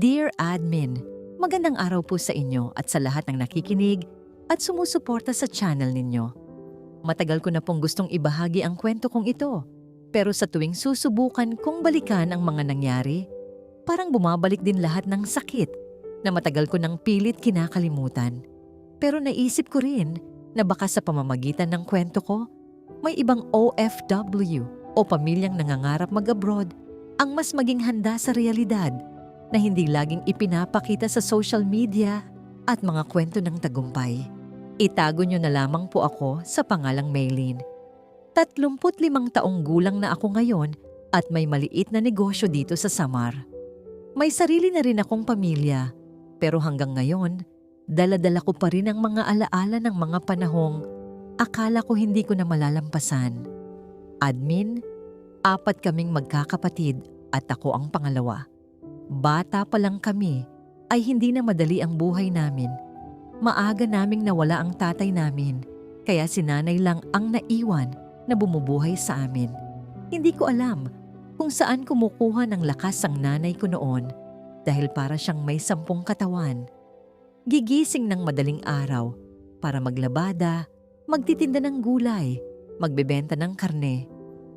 Dear Admin, magandang araw po sa inyo at sa lahat ng nakikinig at sumusuporta sa channel ninyo. Matagal ko na pong gustong ibahagi ang kwento kong ito, pero sa tuwing susubukan kong balikan ang mga nangyari, parang bumabalik din lahat ng sakit na matagal ko nang pilit kinakalimutan. Pero naisip ko rin na baka sa pamamagitan ng kwento ko, may ibang OFW o pamilyang nangangarap mag-abroad ang mas maging handa sa realidad na hindi laging ipinapakita sa social media at mga kwento ng tagumpay. Itago nyo na lamang po ako sa pangalang Maylene. 35 taong gulang na ako ngayon at may maliit na negosyo dito sa Samar. May sarili na rin akong pamilya, pero hanggang ngayon, dala-dala ko pa rin ang mga alaala ng mga panahong akala ko hindi ko na malalampasan. Admin, 4 kaming magkakapatid at ako ang pangalawa. Bata pa lang kami ay hindi na madali ang buhay namin. Maaga naming nawala ang tatay namin, kaya si nanay lang ang naiwan na bumubuhay sa amin. Hindi ko alam kung saan kumukuha ng lakas ang nanay ko noon dahil para siyang may 10 katawan. Gigising ng madaling araw para maglabada, magtitinda ng gulay, magbebenta ng karne,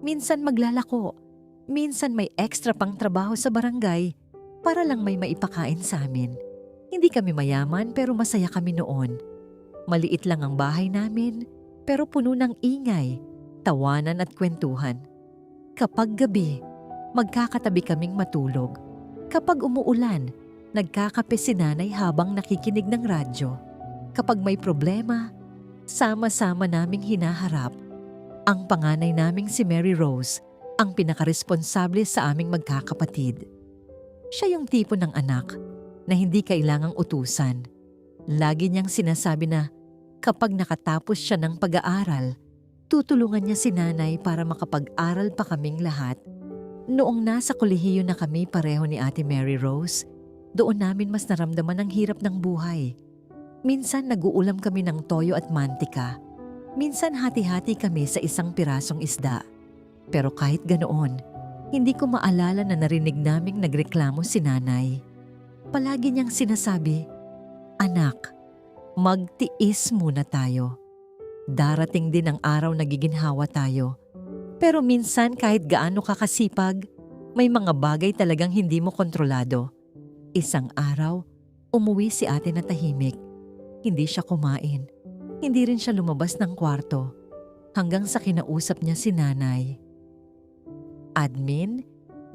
minsan maglalako, minsan may extra pang trabaho sa barangay para lang may maipakain sa amin. Hindi kami mayaman pero masaya kami noon. Maliit lang ang bahay namin pero puno ng ingay, tawanan at kwentuhan. Kapag gabi, magkakatabi kaming matulog. Kapag umuulan, nagkakape si nanay habang nakikinig ng radyo. Kapag may problema, sama-sama naming hinaharap. Ang panganay naming si Mary Rose, ang pinakaresponsable sa aming magkakapatid. Siya yung tipo ng anak na hindi kailangang utusan. Lagi niyang sinasabi na kapag nakatapos siya ng pag-aaral, tutulungan niya si nanay para makapag-aral pa kaming lahat. Noong nasa kolehiyo na kami pareho ni Ate Mary Rose, doon namin mas naramdaman ang hirap ng buhay. Minsan nag-uulam kami ng toyo at mantika. Minsan hati-hati kami sa isang pirasong isda. Pero kahit ganoon, hindi ko maalala na narinig naming nagreklamo si nanay. Palagi niyang sinasabi, "Anak, magtiis muna tayo. Darating din ang araw na giginhawa tayo. Pero minsan kahit gaano ka kasipag, may mga bagay talagang hindi mo kontrolado." Isang araw, umuwi si ate na tahimik. Hindi siya kumain. Hindi rin siya lumabas ng kwarto. Hanggang sa kinausap niya si nanay. Admin,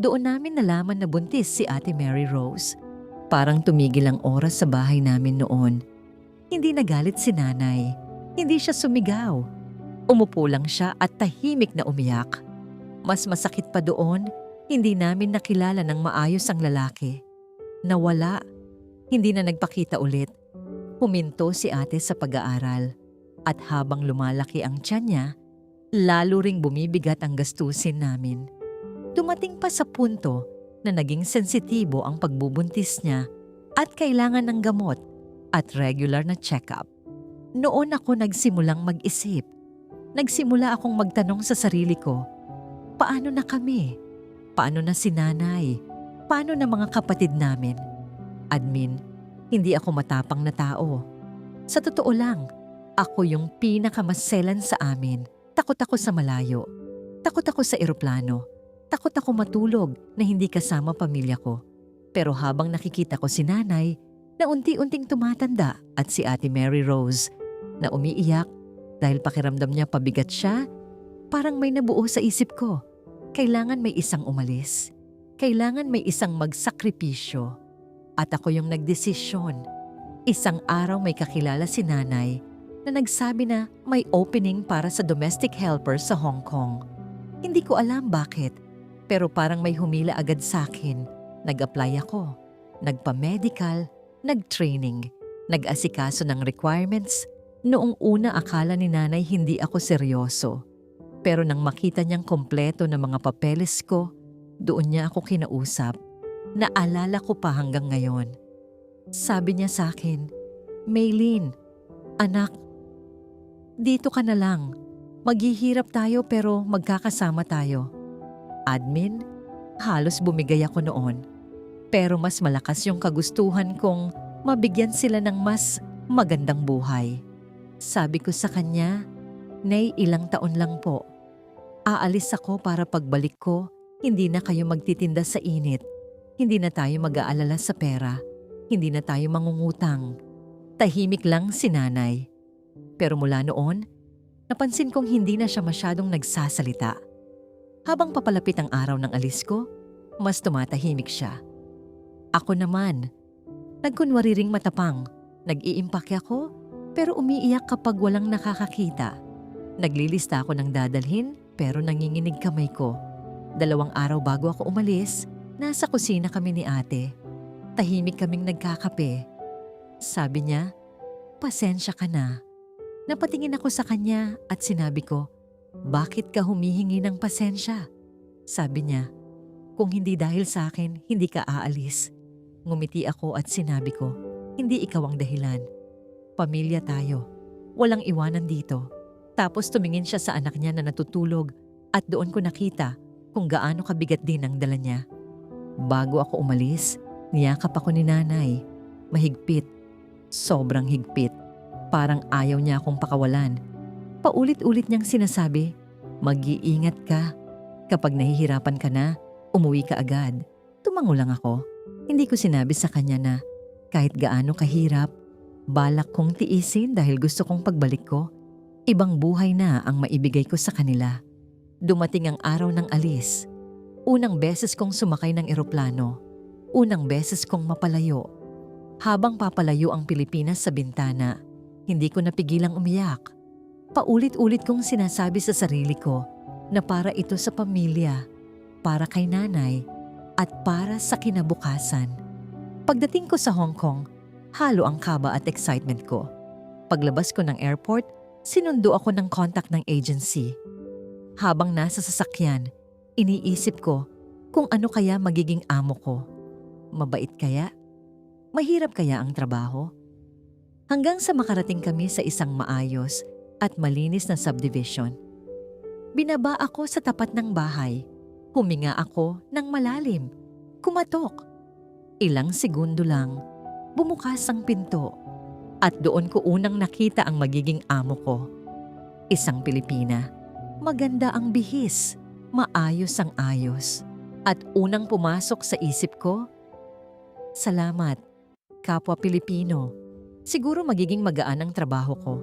doon namin nalaman na buntis si Ate Mary Rose. Parang tumigil ang oras sa bahay namin noon. Hindi nagalit si nanay. Hindi siya sumigaw. Umupo lang siya at tahimik na umiyak. Mas masakit pa doon, hindi namin nakilala ng maayos ang lalaki. Nawala. Hindi na nagpakita ulit. Huminto si ate sa pag-aaral. At habang lumalaki ang tiyan niya, lalo ring bumibigat ang gastusin namin. Dumating pa sa punto na naging sensitibo ang pagbubuntis niya at kailangan ng gamot at regular na check-up. Noon ako nagsimulang mag-isip. Nagsimula akong magtanong sa sarili ko, paano na kami? Paano na si nanay? Paano na mga kapatid namin? Admin, hindi ako matapang na tao. Sa totoo lang, ako yung pinakamaselan sa amin. Takot ako sa malayo. Takot ako sa eroplano. Takot ako matulog na hindi kasama pamilya ko. Pero habang nakikita ko si nanay na unti-unting tumatanda at si Ate Mary Rose na umiiyak dahil pakiramdam niya pabigat siya, parang may nabuo sa isip ko. Kailangan may isang umalis. Kailangan may isang magsakripisyo. At ako yung nagdesisyon. Isang araw may kakilala si nanay na nagsabi na may opening para sa domestic helper sa Hong Kong. Hindi ko alam bakit. Pero parang may humila agad sa akin. Nag-apply ako. Nagpa-medical, nag-training, nag-asikaso ng requirements. Noong una akala ni nanay hindi ako seryoso. Pero nang makita niyang kompleto ng mga papeles ko, doon niya ako kinausap. Naalala ko pa hanggang ngayon. Sabi niya sa akin, "Maylene, anak, dito ka na lang. Maghihirap tayo pero magkakasama tayo." Admin, halos bumigay ako noon. Pero mas malakas yung kagustuhan kong mabigyan sila ng mas magandang buhay. Sabi ko sa kanya, "Nay, ilang taon lang po. Aalis ako para pagbalik ko, hindi na kayo magtitinda sa init. Hindi na tayo mag-aalala sa pera. Hindi na tayo mangungutang." Tahimik lang si nanay. Pero mula noon, napansin kong hindi na siya masyadong nagsasalita. Habang papalapit ang araw ng alis ko, mas tumatahimik siya. Ako naman, nagkunwari ring matapang. Nag-iimpake ako, pero umiiyak kapag walang nakakakita. Naglilista ako ng dadalhin, pero nanginginig kamay ko. 2 araw bago ako umalis, nasa kusina kami ni ate. Tahimik kaming nagkakape. Sabi niya, "Pasensya ka na." Napatingin ako sa kanya at sinabi ko, "Bakit ka humihingi ng pasensya?" Sabi niya, "Kung hindi dahil sa akin, hindi ka aalis." Ngumiti ako at sinabi ko, "Hindi ikaw ang dahilan. Pamilya tayo. Walang iwanan dito." Tapos tumingin siya sa anak niya na natutulog at doon ko nakita kung gaano kabigat din ang dala niya. Bago ako umalis, niyakap ako ni nanay. Mahigpit. Sobrang higpit. Parang ayaw niya akong pakawalan. Paulit-ulit niyang sinasabi, "Mag-iingat ka. Kapag nahihirapan ka na, umuwi ka agad." Tumango lang ako. Hindi ko sinabi sa kanya na kahit gaano kahirap, balak kong tiisin dahil gusto kong pagbalik ko, ibang buhay na ang maibigay ko sa kanila. Dumating ang araw ng alis. Unang beses kong sumakay ng eroplano. Unang beses kong mapalayo. Habang papalayo ang Pilipinas sa bintana, hindi ko napigilang umiyak. Paulit-ulit kong sinasabi sa sarili ko na para ito sa pamilya, para kay nanay, at para sa kinabukasan. Pagdating ko sa Hong Kong, halo ang kaba at excitement ko. Paglabas ko ng airport, sinundo ako ng contact ng agency. Habang nasa sasakyan, iniisip ko kung ano kaya magiging amo ko. Mabait kaya? Mahirap kaya ang trabaho? Hanggang sa makarating kami sa isang maayos at malinis na subdivision. Binaba ako sa tapat ng bahay. Huminga ako ng malalim. Kumatok. Ilang segundo lang, bumukas ang pinto. At doon ko unang nakita ang magiging amo ko. Isang Pilipina. Maganda ang bihis. Maayos ang ayos. At unang pumasok sa isip ko, "Salamat, kapwa Pilipino." Siguro magiging magaan ang trabaho ko.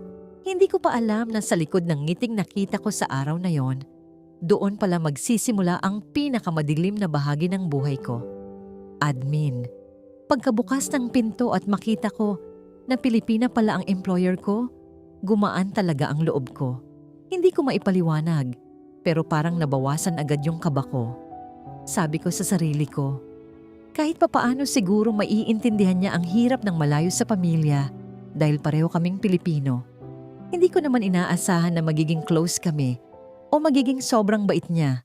Hindi ko pa alam na sa likod ng ngiting nakita ko sa araw na yon, doon pala magsisimula ang pinakamadilim na bahagi ng buhay ko. Admin. Pagkabukas ng pinto at makita ko na Pilipina pala ang employer ko, gumaan talaga ang loob ko. Hindi ko maipaliwanag, pero parang nabawasan agad yung kaba ko. Sabi ko sa sarili ko, kahit papaano siguro maiintindihan niya ang hirap ng malayo sa pamilya dahil pareho kaming Pilipino. Hindi ko naman inaasahan na magiging close kami o magiging sobrang bait niya.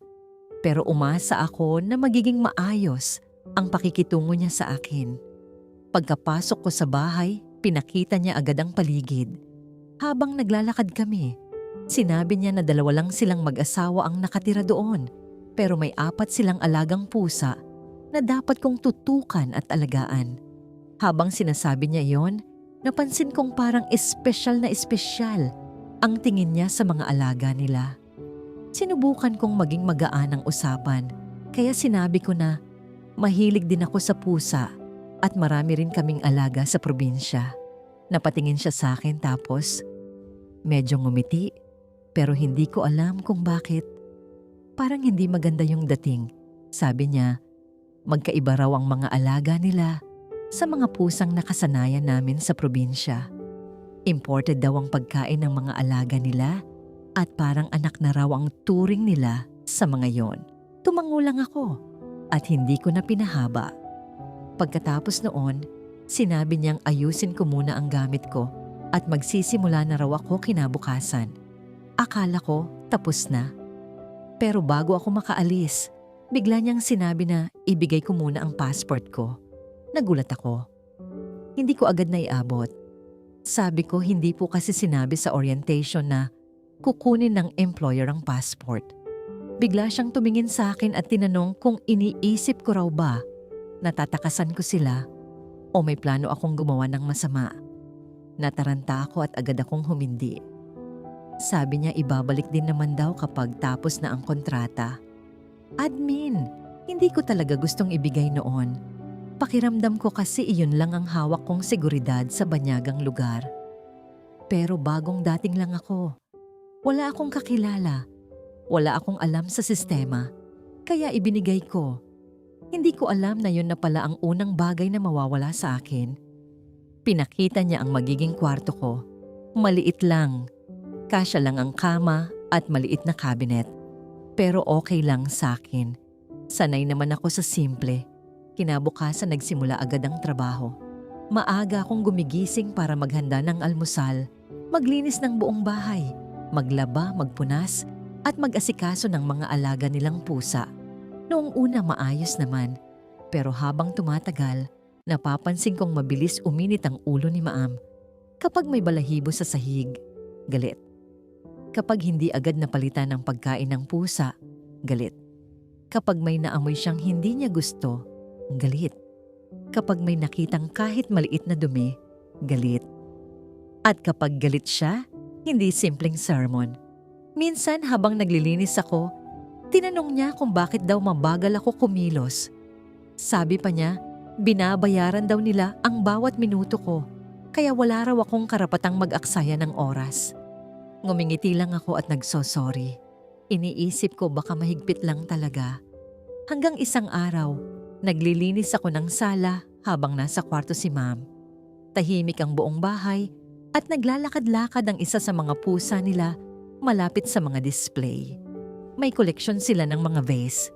Pero umasa ako na magiging maayos ang pakikitungo niya sa akin. Pagkapasok ko sa bahay, pinakita niya agad ang paligid. Habang naglalakad kami, sinabi niya na 2 lang silang mag-asawa ang nakatira doon, pero may 4 silang alagang pusa na dapat kong tutukan at alagaan. Habang sinasabi niya yon, napansin kong parang espesyal na espesyal ang tingin niya sa mga alaga nila. Sinubukan kong maging magaan ang usapan, kaya sinabi ko na mahilig din ako sa pusa at marami rin kaming alaga sa probinsya. Napatingin siya sa akin tapos medyo ngumiti, pero hindi ko alam kung bakit. Parang hindi maganda yung dating. Sabi niya, magkaiba raw ang mga alaga nila sa mga pusang nakasanayan namin sa probinsya. Imported daw ang pagkain ng mga alaga nila at parang anak na raw ang turing nila sa mga yon. Tumango lang ako at hindi ko na pinahaba. Pagkatapos noon, sinabi niyang ayusin ko muna ang gamit ko at magsisimula na raw ako kinabukasan. Akala ko tapos na. Pero bago ako makaalis, bigla niyang sinabi na ibigay ko muna ang passport ko. Nagulat ako. Hindi ko agad naiabot. Sabi ko hindi po kasi sinabi sa orientation na kukunin ng employer ang passport. Bigla siyang tumingin sa akin at tinanong kung iniisip ko raw ba natatakasan ko sila o may plano akong gumawa ng masama. Nataranta ako at agad akong humindi. Sabi niya ibabalik din naman daw kapag tapos na ang kontrata. Admin, hindi ko talaga gustong ibigay noon. Pakiramdam ko kasi iyon lang ang hawak kong seguridad sa banyagang lugar. Pero bagong dating lang ako. Wala akong kakilala. Wala akong alam sa sistema. Kaya ibinigay ko. Hindi ko alam na yun na pala ang unang bagay na mawawala sa akin. Pinakita niya ang magiging kwarto ko. Maliit lang. Kasya lang ang kama at maliit na cabinet. Pero okay lang sa akin. Sanay naman ako sa simple. Kinabukasan nagsimula agad ang trabaho. Maaga akong gumigising para maghanda ng almusal, maglinis ng buong bahay, maglaba, magpunas, at mag-asikaso ng mga alaga nilang pusa. Noong una maayos naman, pero habang tumatagal, napapansin kong mabilis uminit ang ulo ni Maam. Kapag may balahibo sa sahig, galit. Kapag hindi agad napalitan ng pagkain ng pusa, galit. Kapag may naamoy siyang hindi niya gusto, galit. Kapag may nakitang kahit maliit na dumi, galit. At kapag galit siya, hindi simpleng sermon. Minsan habang naglilinis ako, tinanong niya kung bakit daw mabagal ako kumilos. Sabi pa niya, binabayaran daw nila ang bawat minuto ko, kaya wala raw akong karapatang mag-aksaya ng oras. Ngumingiti lang ako at nagsosorry. Iniisip ko baka mahigpit lang talaga. Hanggang isang araw, naglilinis ako ng sala habang nasa kwarto si Ma'am. Tahimik ang buong bahay at naglalakad-lakad ang isa sa mga pusa nila malapit sa mga display. May koleksyon sila ng mga vase.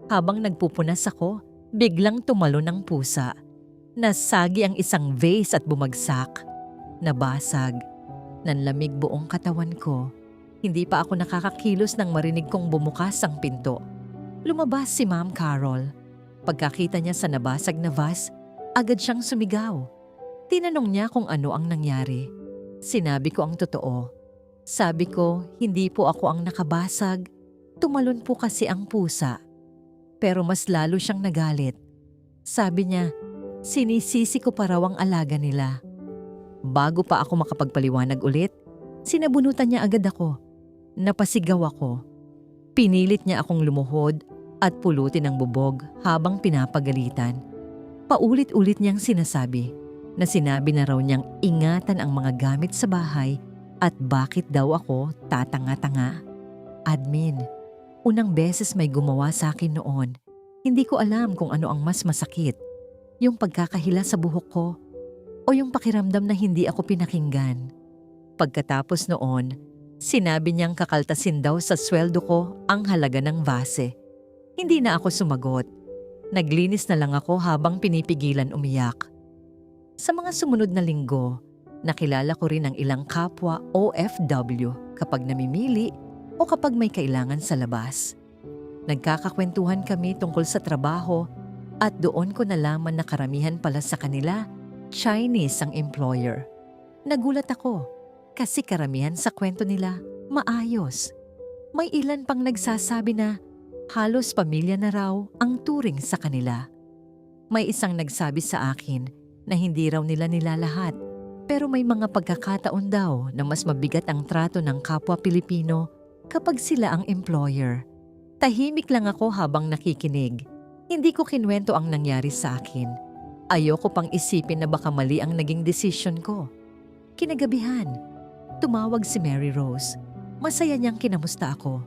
Habang nagpupunas ako, biglang tumalo ng pusa. Nasagi ang isang vase at bumagsak. Nabasag. Nanlamig buong katawan ko. Hindi pa ako nakakakilos nang marinig kong bumukas ang pinto. Lumabas si Ma'am Carol. Pagkakita niya sa nabasag na vase, agad siyang sumigaw. Tinanong niya kung ano ang nangyari. Sinabi ko ang totoo. Sabi ko, hindi po ako ang nakabasag. Tumalon po kasi ang pusa. Pero mas lalo siyang nagalit. Sabi niya, sinisisi ko pa raw ang alaga nila. Bago pa ako makapagpaliwanag ulit, sinabunutan niya agad ako. Napasigaw ako. Pinilit niya akong lumuhod at pulutin ang bubog habang pinapagalitan. Paulit-ulit niyang sinasabi na sinabi na raw niyang ingatan ang mga gamit sa bahay at bakit daw ako tatanga-tanga. Admin, unang beses may gumawa sa akin noon. Hindi ko alam kung ano ang mas masakit. Yung pagkakahila sa buhok ko o yung pakiramdam na hindi ako pinakinggan. Pagkatapos noon, sinabi niyang kakaltasin daw sa sweldo ko ang halaga ng vase. Hindi na ako sumagot. Naglinis na lang ako habang pinipigilan umiyak. Sa mga sumunod na linggo, nakilala ko rin ang ilang kapwa OFW kapag namimili o kapag may kailangan sa labas. Nagkakakwentuhan kami tungkol sa trabaho at doon ko nalaman na karamihan pala sa kanila Chinese ang employer. Nagulat ako kasi karamihan sa kwento nila maayos. May ilan pang nagsasabi na halos pamilya na raw ang turing sa kanila. May isang nagsabi sa akin na hindi raw nila nilalahat pero may mga pagkakataon daw na mas mabigat ang trato ng kapwa Pilipino kapag sila ang employer. Tahimik lang ako habang nakikinig. Hindi ko kinwento ang nangyari sa akin. Ayoko pang isipin na baka mali ang naging desisyon ko. Kinagabihan, tumawag si Mary Rose. Masaya niyang kinamusta ako.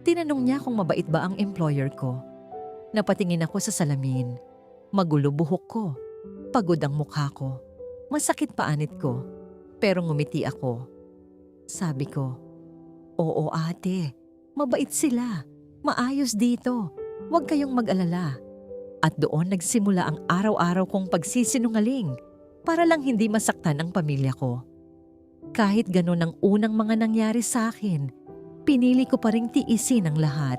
Tinanong niya kung mabait ba ang employer ko. Napatingin ako sa salamin. Magulo buhok ko. Pagod ang mukha ko. Masakit pa anit ko. Pero ngumiti ako. Sabi ko, oo ate, mabait sila. Maayos dito. Huwag kayong mag-alala. At doon nagsimula ang araw-araw kong pagsisinungaling para lang hindi masaktan ang pamilya ko. Kahit ganun ang unang mga nangyari sa akin, pinili ko pa ring tiisin ang lahat.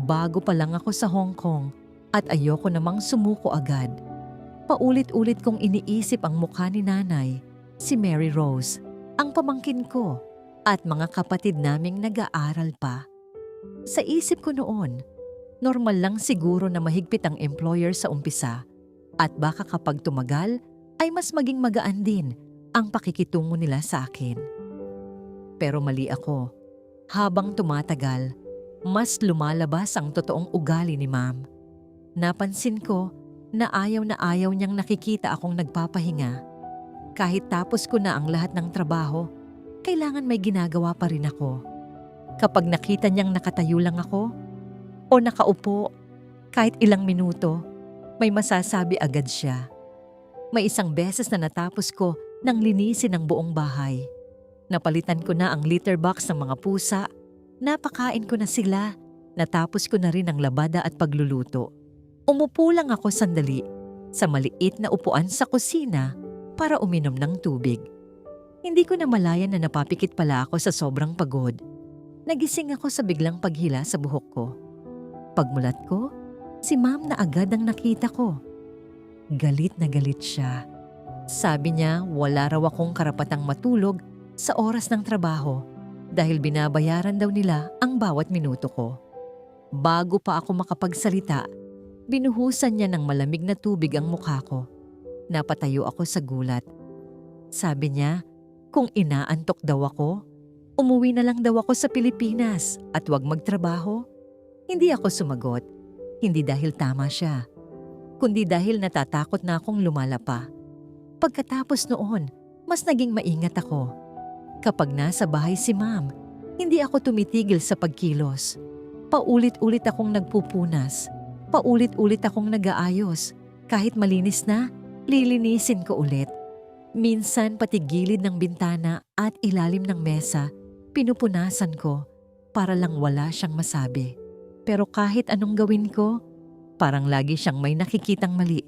Bago pa lang ako sa Hong Kong at ayoko namang sumuko agad. Paulit-ulit kong iniisip ang mukha ni nanay, si Mary Rose, ang pamangkin ko at mga kapatid naming nag-aaral pa. Sa isip ko noon, Normal lang siguro na mahigpit ang employer sa umpisa at baka kapag tumagal ay mas maging magaan din ang pakikitungo nila sa akin. Pero mali ako. Habang tumatagal, mas lumalabas ang totoong ugali ni Ma'am. Napansin ko na ayaw niyang nakikita akong nagpapahinga. Kahit tapos ko na ang lahat ng trabaho, kailangan may ginagawa pa rin ako. Kapag nakita niyang nakatayo lang ako o nakaupo, kahit ilang minuto, may masasabi agad siya. May isang beses na natapos ko nang linisin ang buong bahay. Napalitan ko na ang litter box ng mga pusa, napakain ko na sila, natapos ko na rin ang labada at pagluluto. Umupo lang ako sandali sa maliit na upuan sa kusina para uminom ng tubig. Hindi ko na malayan na napapikit pala ako sa sobrang pagod. Nagising ako sa biglang paghila sa buhok ko. Pagmulat ko, si Ma'am na agad ang nakita ko. Galit na galit siya. Sabi niya wala raw akong karapatang matulog sa oras ng trabaho dahil binabayaran daw nila ang bawat minuto ko. Bago pa ako makapagsalita, binuhusan niya ng malamig na tubig ang mukha ko. Napatayo ako sa gulat. Sabi niya, kung inaantok daw ako, umuwi na lang daw ako sa Pilipinas at wag magtrabaho. Hindi ako sumagot, hindi dahil tama siya, kundi dahil natatakot na akong lumala pa. Pagkatapos noon, mas naging maingat ako. Kapag nasa bahay si Ma'am, hindi ako tumitigil sa pagkilos. Paulit-ulit akong nagpupunas. Paulit-ulit akong nag-aayos. Kahit malinis na, lilinisin ko ulit. Minsan pati gilid ng bintana at ilalim ng mesa, pinupunasan ko para lang wala siyang masabi. Pero kahit anong gawin ko, parang lagi siyang may nakikitang mali.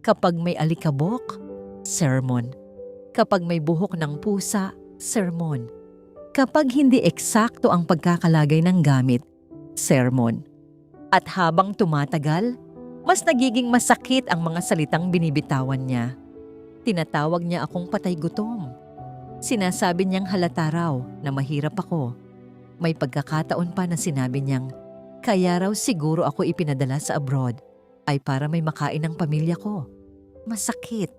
Kapag may alikabok, sermon. Kapag may buhok ng pusa, sermon. Kapag hindi eksakto ang pagkakalagay ng gamit, sermon. At habang tumatagal, mas nagiging masakit ang mga salitang binibitawan niya. Tinatawag niya akong patay gutom. Sinasabi niyang halata raw na mahirap ako. May pagkakataon pa na sinabi niyang, kaya raw siguro ako ipinadala sa abroad ay para may makain ng pamilya ko. Masakit.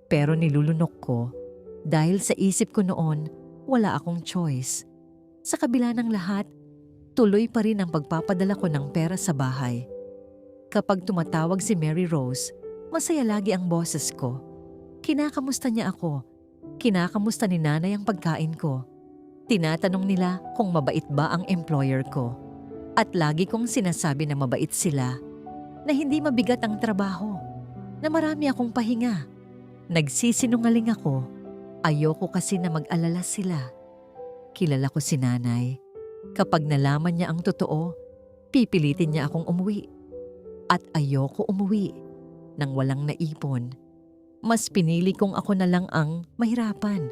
Pero nilulunok ko dahil sa isip ko noon, wala akong choice. Sa kabila ng lahat, tuloy pa rin ang pagpapadala ko ng pera sa bahay. Kapag tumatawag si Mary Rose, masaya lagi ang boses ko. Kinakamusta niya ako. Kinakamusta ni nanay ang pagkain ko. Tinatanong nila kung mabait ba ang employer ko. At lagi kong sinasabi na mabait sila. Na hindi mabigat ang trabaho. Na marami akong pahinga. Nagsisinungaling ako. Ayoko kasi na mag-alala sila. Kilala ko si nanay. Kapag nalaman niya ang totoo, pipilitin niya akong umuwi. At ayoko umuwi nang walang naipon. Mas pinili kong ako na lang ang mahirapan.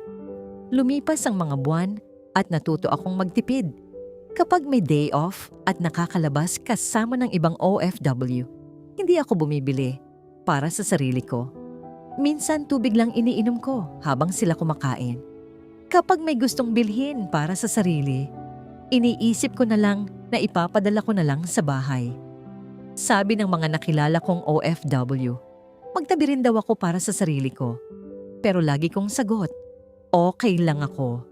Lumipas ang mga buwan at natuto akong magtipid. Kapag may day off at nakakalabas kasama ng ibang OFW, hindi ako bumibili para sa sarili ko. Minsan tubig lang iniinom ko habang sila kumakain. Kapag may gustong bilhin para sa sarili, iniisip ko na lang na ipapadala ko na lang sa bahay. Sabi ng mga nakilala kong OFW, magtabi rin daw ako para sa sarili ko. Pero lagi kong sagot, okay lang ako.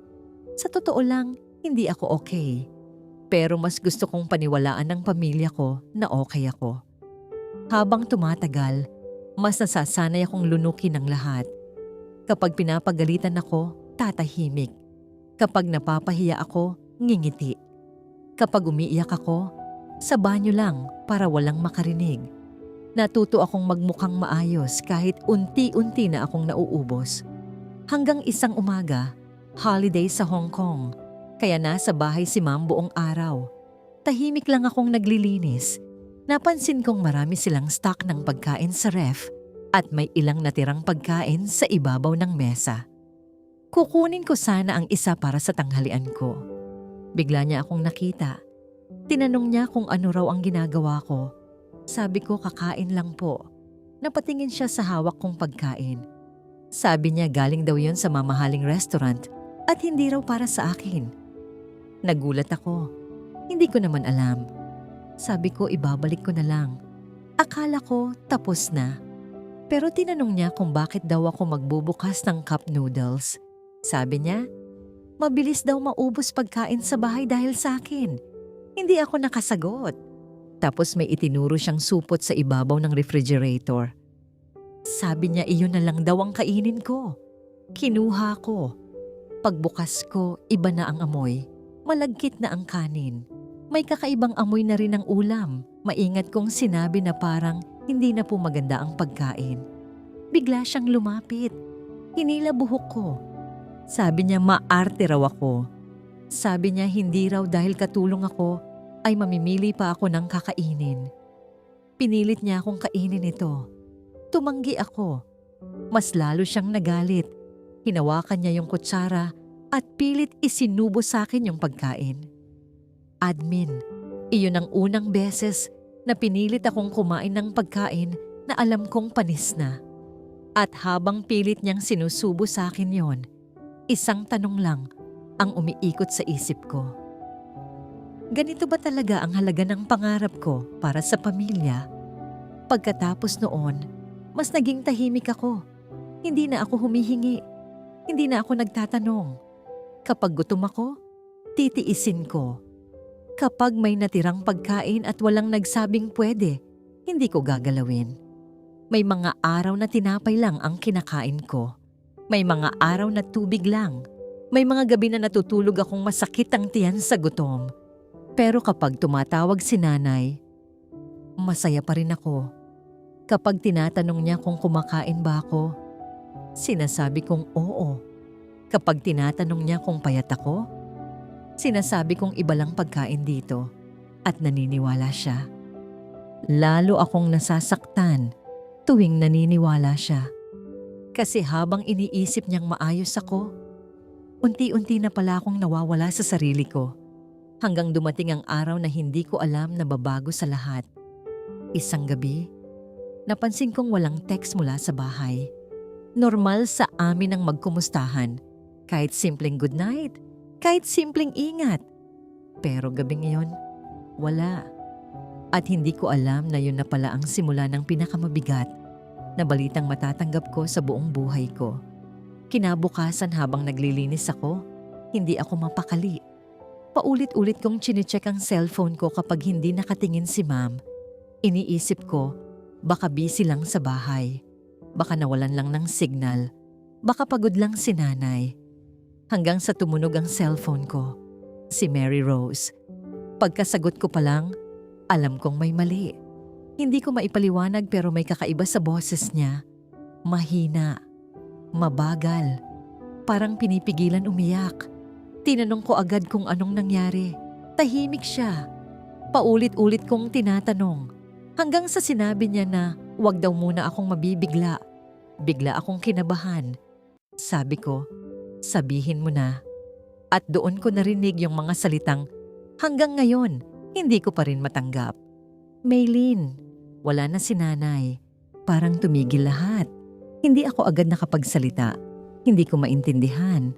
Sa totoo lang, hindi ako okay. Pero mas gusto kong paniwalaan ng pamilya ko na okay ako. Habang tumatagal, mas nasasanay akong lunukin ang lahat. Kapag pinapagalitan ako, tatahimik. Kapag napapahiya ako, ngingiti. Kapag umiiyak ako, sa banyo lang para walang makarinig. Natuto akong magmukhang maayos kahit unti-unti na akong nauubos. Hanggang isang umaga, holiday sa Hong Kong, kaya nasa bahay si Ma'am buong araw. Tahimik lang akong naglilinis. Napansin kong marami silang stock ng pagkain sa ref at may ilang natirang pagkain sa ibabaw ng mesa. Kukunin ko sana ang isa para sa tanghalian ko. Bigla niya akong nakita. Tinanong niya kung ano raw ang ginagawa ko. Sabi ko kakain lang po. Napatingin siya sa hawak kong pagkain. Sabi niya galing daw yon sa mamahaling restaurant at hindi raw para sa akin. Nagulat ako. Hindi ko naman alam. Sabi ko ibabalik ko na lang. Akala ko tapos na. Pero tinanong niya kung bakit daw ako magbubukas ng cup noodles. Sabi niya, mabilis daw maubos pagkain sa bahay dahil sa akin. Hindi ako nakasagot. Tapos may itinuro siyang supot sa ibabaw ng refrigerator. Sabi niya iyon na lang daw ang kainin ko. Kinuha ko. Pagbukas ko, iba na ang amoy. Malagkit na ang kanin. May kakaibang amoy na rin ang ulam. Maingat kong sinabi na parang hindi na po maganda ang pagkain. Bigla siyang lumapit. Hinila buhok ko. Sabi niya maarte raw ako. Sabi niya hindi raw dahil katulong ako ay mamimili pa ako ng kakainin. Pinilit niya akong kainin ito. Tumanggi ako. Mas lalo siyang nagalit. Hinawakan niya yung kutsara at pilit isinubo sa akin yung pagkain. Admin, iyon ang unang beses na pinilit akong kumain ng pagkain na alam kong panis na. At habang pilit niyang sinusubo sa akin yon, isang tanong lang ang umiikot sa isip ko. Ganito ba talaga ang halaga ng pangarap ko para sa pamilya? Pagkatapos noon, mas naging tahimik ako. Hindi na ako humihingi. Hindi na ako nagtatanong. Kapag gutom ako, titiisin ko. Kapag may natirang pagkain at walang nagsabing pwede, hindi ko gagalawin. May mga araw na tinapay lang ang kinakain ko. May mga araw na tubig lang. May mga gabi na natutulog akong masakit ang tiyan sa gutom. Pero kapag tumatawag si nanay, masaya pa rin ako. Kapag tinatanong niya kung kumakain ba ako, sinasabi kong oo. Kapag tinatanong niya kung payat ako, sinasabi kong iba lang pagkain dito at naniniwala siya. Lalo akong nasasaktan tuwing naniniwala siya. Kasi habang iniisip niyang maayos ako, unti-unti na pala akong nawawala sa sarili ko. Hanggang dumating ang araw na hindi ko alam na babago sa lahat. Isang gabi, napansin kong walang text mula sa bahay. Normal sa amin ang magkumustahan. Kahit simpleng good night, kahit simpleng ingat. Pero gabing iyon, wala. At hindi ko alam na yun na pala ang simula ng pinakamabigat na balitang matatanggap ko sa buong buhay ko. Kinabukasan habang naglilinis ako, hindi ako mapakali. Paulit-ulit kong chinecheck ang cellphone ko kapag hindi nakatingin si ma'am. Iniisip ko, baka busy lang sa bahay. Baka nawalan lang ng signal. Baka pagod lang si nanay. Hanggang sa tumunog ang cellphone ko. Si Mary Rose. Pagkasagot ko pa lang, alam kong may mali. Hindi ko maipaliwanag pero may kakaiba sa boses niya. Mahina. Mabagal. Parang pinipigilan umiyak. Tinanong ko agad kung anong nangyari. Tahimik siya. Paulit-ulit kong tinatanong. Hanggang sa sinabi niya na wag daw muna akong mabibigla. Bigla akong kinabahan. Sabi ko, sabihin mo na. At doon ko narinig yung mga salitang hanggang ngayon hindi ko pa rin matanggap. Maylene, wala na si nanay. Parang tumigil lahat. Hindi ako agad nakapagsalita. Hindi ko maintindihan.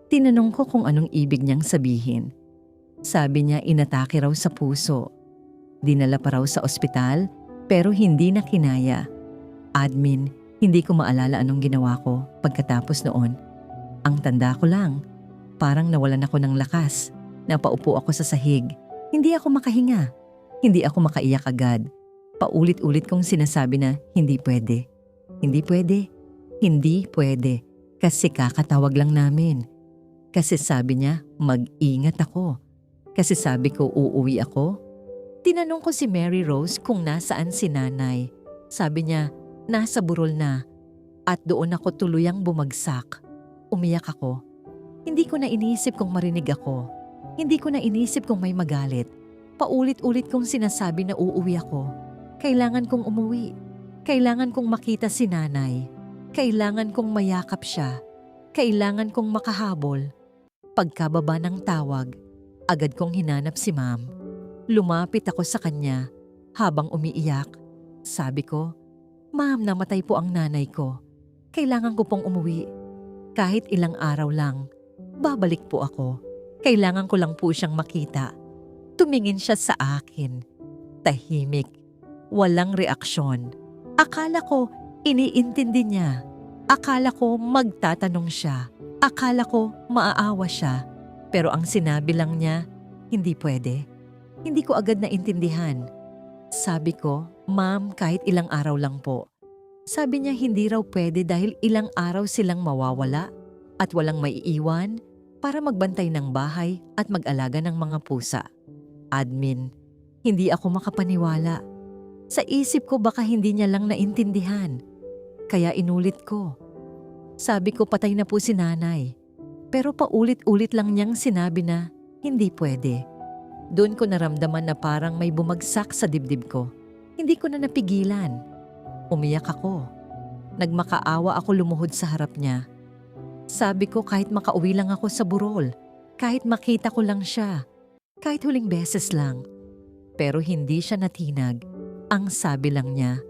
Tinanong ko kung anong ibig niyang sabihin. Sabi niya inatake raw sa puso. Dinala pa raw sa ospital pero hindi na kinaya. Admin, hindi ko maalala anong ginawa ko pagkatapos noon. Ang tanda ko lang, parang nawalan ako ng lakas. Napaupo ako sa sahig. Hindi ako makahinga. Hindi ako makaiyak agad. Paulit-ulit kong sinasabi na hindi pwede. Hindi pwede. Hindi pwede. Kasi kakatawag lang namin. Kasi sabi niya, mag-ingat ako. Kasi sabi ko, uuwi ako. Tinanong ko si Mary Rose kung nasaan si nanay. Sabi niya, nasa burol na. At doon ako tuluyang bumagsak. Umiyak ako. Hindi ko na inisip kung marinig ako. Hindi ko na inisip kung may magalit. Paulit-ulit kong sinasabi na uuwi ako. Kailangan kong umuwi. Kailangan kong makita si nanay. Kailangan kong mayakap siya. Kailangan kong makahabol. Pagkababa ng tawag, agad kong hinanap si ma'am. Lumapit ako sa kanya habang umiiyak. Sabi ko, "Ma'am, namatay po ang nanay ko. Kailangan ko pong umuwi. Kahit ilang araw lang, babalik po ako. Kailangan ko lang po siyang makita." Tumingin siya sa akin. Tahimik. Walang reaksyon. Akala ko iniintindi niya. Akala ko magtatanong siya. Akala ko maaawa siya. Pero ang sinabi lang niya, hindi pwede. Hindi ko agad naintindihan. Sabi ko, "Ma'am, kahit ilang araw lang po." Sabi niya hindi raw pwede dahil ilang araw silang mawawala at walang maiiwan para magbantay ng bahay at mag-alaga ng mga pusa. Admin, hindi ako makapaniwala. Sa isip ko baka hindi niya lang naintindihan. Kaya inulit ko. Sabi ko patay na po si nanay. Pero paulit-ulit lang niyang sinabi na hindi pwede. Doon ko naramdaman na parang may bumagsak sa dibdib ko. Hindi ko na napigilan. Umiyak ako. Nagmakaawa ako lumuhod sa harap niya. Sabi ko kahit makauwi lang ako sa burol, kahit makita ko lang siya, kahit huling beses lang. Pero hindi siya natinag. Ang sabi lang niya,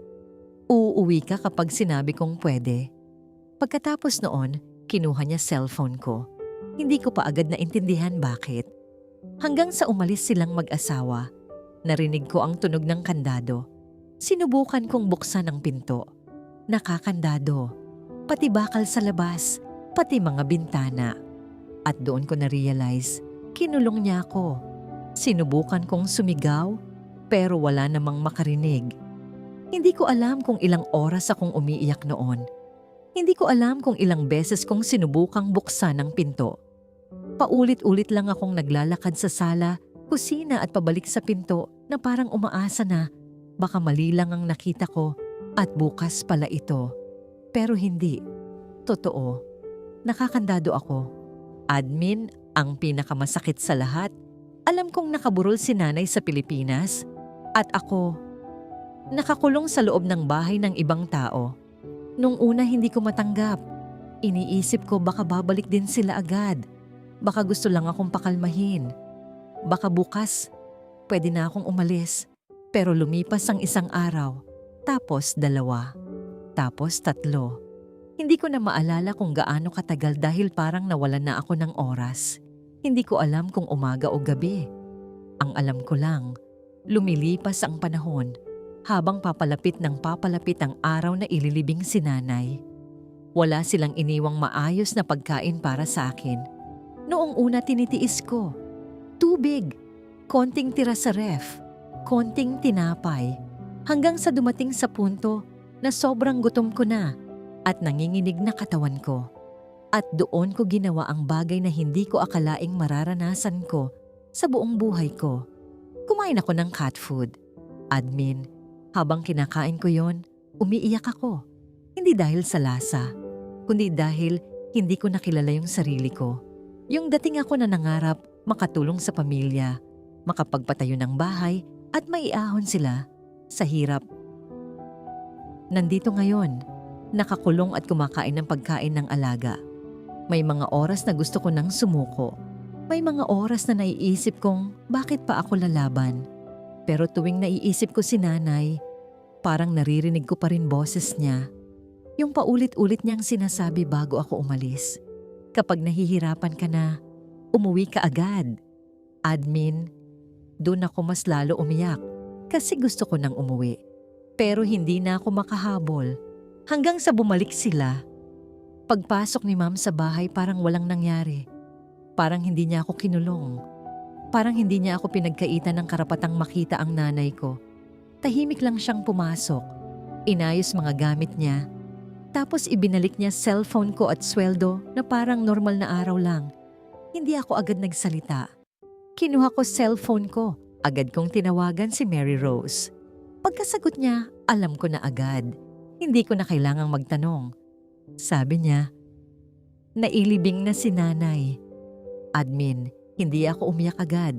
uuwi ka kapag sinabi kong pwede. Pagkatapos noon, kinuha niya cellphone ko. Hindi ko pa agad naintindihan bakit. Hanggang sa umalis silang mag-asawa, narinig ko ang tunog ng kandado. Sinubukan kong buksan ang pinto. Nakakandado. Pati bakal sa labas, pati mga bintana. At doon ko na-realize, kinulong niya ako. Sinubukan kong sumigaw, pero wala namang makarinig. Hindi ko alam kung ilang oras akong umiiyak noon. Hindi ko alam kung ilang beses kong sinubukang buksan ang pinto. Paulit-ulit lang akong naglalakad sa sala, kusina at pabalik sa pinto na parang umaasa na baka mali lang ang nakita ko at bukas pala ito. Pero hindi. Totoo. Nakakandado ako. Admin, ang pinakamasakit sa lahat. Alam kong nakaburol si nanay sa Pilipinas at ako nakakulong sa loob ng bahay ng ibang tao. Nung una hindi ko matanggap. Iniisip ko baka babalik din sila agad. Baka gusto lang akong pakalmahin. Baka bukas, pwede na akong umalis. Pero lumipas ang isang araw, tapos 2, tapos 3. Hindi ko na maalala kung gaano katagal dahil parang nawalan na ako ng oras. Hindi ko alam kung umaga o gabi. Ang alam ko lang, lumilipas ang panahon habang papalapit ang araw na ililibing si nanay. Wala silang iniwang maayos na pagkain para sa akin. Noong una tinitiis ko. Tubig, konting tira sa ref, konting tinapay, hanggang sa dumating sa punto na sobrang gutom ko na at nanginginig na katawan ko. At doon ko ginawa ang bagay na hindi ko akalaing mararanasan ko sa buong buhay ko. Kumain ako ng cat food. Admin, habang kinakain ko yon, umiiyak ako. Hindi dahil sa lasa, kundi dahil hindi ko nakilala yung sarili ko. Yung dating ako na nangarap makatulong sa pamilya, makapagpatayo ng bahay at maiahon sila sa hirap. Nandito ngayon, nakakulong at kumakain ng pagkain ng alaga. May mga oras na gusto ko nang sumuko. May mga oras na naiisip kong bakit pa ako lalaban. Pero tuwing naiisip ko si nanay, parang naririnig ko pa rin boses niya. Yung paulit-ulit niyang sinasabi bago ako umalis. Kapag nahihirapan ka na, umuwi ka agad. Admin, doon ako mas lalo umiyak kasi gusto ko nang umuwi. Pero hindi na ako makahabol hanggang sa bumalik sila. Pagpasok ni ma'am sa bahay parang walang nangyari. Parang hindi niya ako kinulong. Parang hindi niya ako pinagkaitan ng karapatang makita ang nanay ko. Tahimik lang siyang pumasok. Inayos mga gamit niya. Tapos ibinalik niya cellphone ko at sweldo na parang normal na araw lang. Hindi ako agad nagsalita. Kinuha ko cellphone ko. Agad kong tinawagan si Mary Rose. Pagkasagot niya, alam ko na agad. Hindi ko na kailangang magtanong. Sabi niya, nailibing na si nanay. Admin, hindi ako umiyak agad.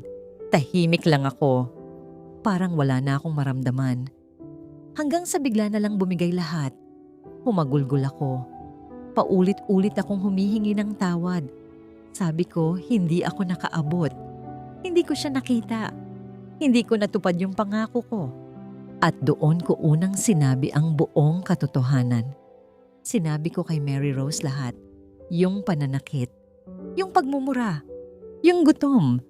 Tahimik lang ako. Parang wala na akong maramdaman. Hanggang sa bigla na lang bumigay lahat. Humagulgol ako. Paulit-ulit akong humihingi ng tawad. Sabi ko, hindi ako nakaabot. Hindi ko siya nakita. Hindi ko natupad yung pangako ko. At doon ko unang sinabi ang buong katotohanan. Sinabi ko kay Mary Rose lahat. Yung pananakit. Yung pagmumura. Yung gutom.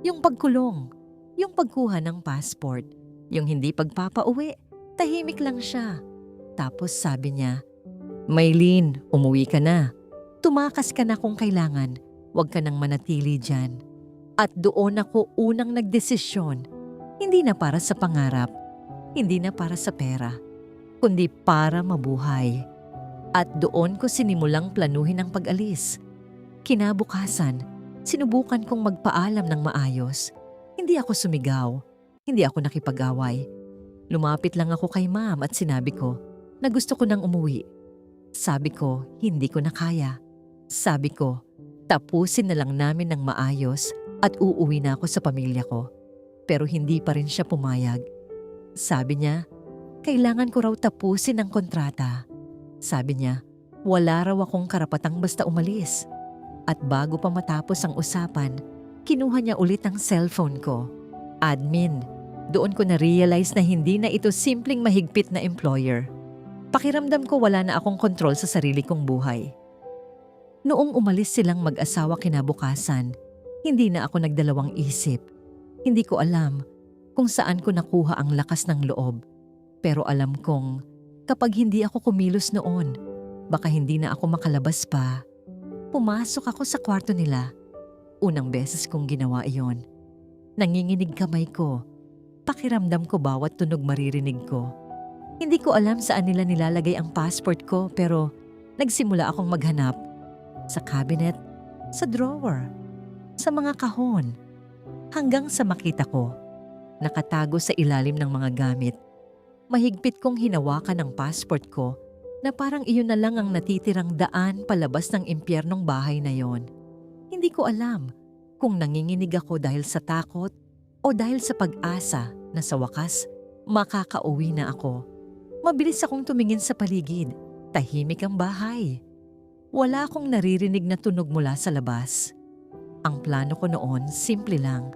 Yung pagkulong. Yung pagkuha ng passport. Yung hindi pagpapauwi, tahimik lang siya. Tapos sabi niya, Maylene, umuwi ka na. Tumakas ka na kung kailangan. Huwag ka nang manatili dyan. At doon ako unang nagdesisyon. Hindi na para sa pangarap, hindi na para sa pera, kundi para mabuhay. At doon ko sinimulang planuhin ang pag-alis. Kinabukasan, sinubukan kong magpaalam ng maayos. Hindi ako sumigaw, hindi ako nakipag-away. Lumapit lang ako kay ma'am at sinabi ko na gusto ko nang umuwi. Sabi ko, hindi ko na kaya. Sabi ko, tapusin na lang namin ng maayos at uuwi na ako sa pamilya ko. Pero hindi pa rin siya pumayag. Sabi niya, kailangan ko raw tapusin ang kontrata. Sabi niya, wala raw akong karapatang basta umalis. At bago pa matapos ang usapan, kinuha niya ulit ang cellphone ko. Admin, doon ko na-realize na hindi na ito simpleng mahigpit na employer. Pakiramdam ko wala na akong kontrol sa sarili kong buhay. Noong umalis silang mag-asawa kinabukasan, hindi na ako nagdalawang isip. Hindi ko alam kung saan ko nakuha ang lakas ng loob. Pero alam kong kapag hindi ako kumilos noon, baka hindi na ako makalabas pa. Pumasok ako sa kwarto nila. Unang beses kong ginawa iyon. Nanginginig kamay ko. Pakiramdam ko bawat tunog maririnig ko. Hindi ko alam saan nila nilalagay ang passport ko pero nagsimula akong maghanap. Sa cabinet, sa drawer, sa mga kahon. Hanggang sa makita ko, nakatago sa ilalim ng mga gamit. Mahigpit kong hinawakan ang passport ko na parang iyon na lang ang natitirang daan palabas ng impyernong bahay na yon. Hindi ko alam kung nanginginig ako dahil sa takot o dahil sa pag-asa na sa wakas makakauwi na ako. Mabilis akong tumingin sa paligid. Tahimik ang bahay. Wala akong naririnig na tunog mula sa labas. Ang plano ko noon simple lang.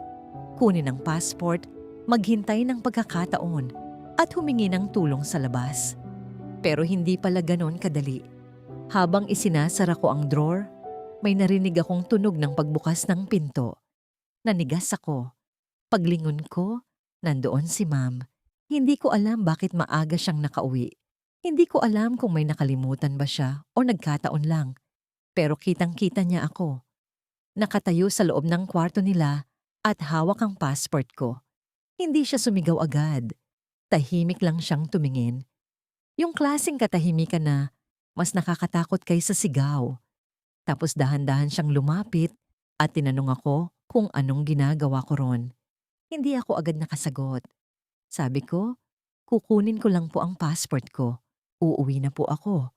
Kunin ang passport, maghintay ng pagkakataon at humingi ng tulong sa labas. Pero hindi pala ganon kadali. Habang isinasara ko ang drawer, may narinig akong tunog ng pagbukas ng pinto. Nanigas ako. Paglingon ko, nandoon si ma'am. Hindi ko alam bakit maaga siyang nakauwi. Hindi ko alam kung may nakalimutan ba siya o nagkataon lang. Pero kitang-kita niya ako. Nakatayo sa loob ng kwarto nila at hawak ang passport ko. Hindi siya sumigaw agad. Tahimik lang siyang tumingin. Yung klaseng katahimikan na mas nakakatakot kaysa sigaw. Tapos dahan-dahan siyang lumapit at tinanong ako kung anong ginagawa ko ron. Hindi ako agad nakasagot. Sabi ko, kukunin ko lang po ang passport ko. Uuwi na po ako.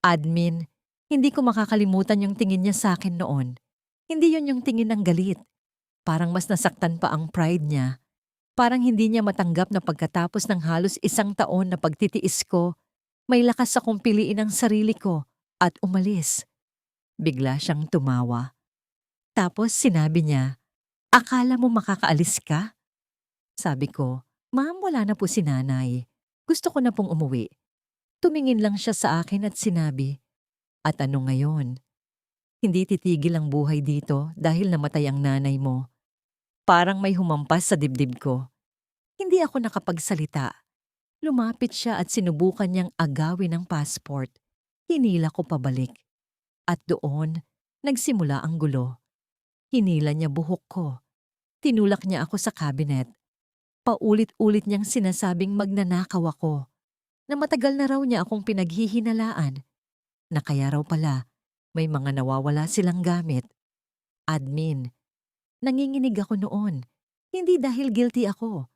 Admin, hindi ko makakalimutan yung tingin niya sa akin noon. Hindi yun yung tingin ng galit. Parang mas nasaktan pa ang pride niya. Parang hindi niya matanggap na pagkatapos ng halos 1 taon na pagtitiis ko, may lakas akong piliin ang sarili ko at umalis. Bigla siyang tumawa. Tapos sinabi niya, akala mo makakaalis ka? Sabi ko, ma'am, wala na po si nanay. Gusto ko na pong umuwi. Tumingin lang siya sa akin at sinabi, at ano ngayon? Hindi titigil ang buhay dito dahil namatay ang nanay mo. Parang may humampas sa dibdib ko. Hindi ako nakapagsalita. Lumapit siya at sinubukan niyang agawin ang passport. Hinila ko pabalik. At doon, nagsimula ang gulo. Hinila niya buhok ko. Tinulak niya ako sa cabinet. Paulit-ulit niyang sinasabing magnanakaw ako. Na matagal na raw niya akong pinaghihinalaan. Na kaya raw pala, may mga nawawala silang gamit. Admin, nanginginig ako noon. Hindi dahil guilty ako,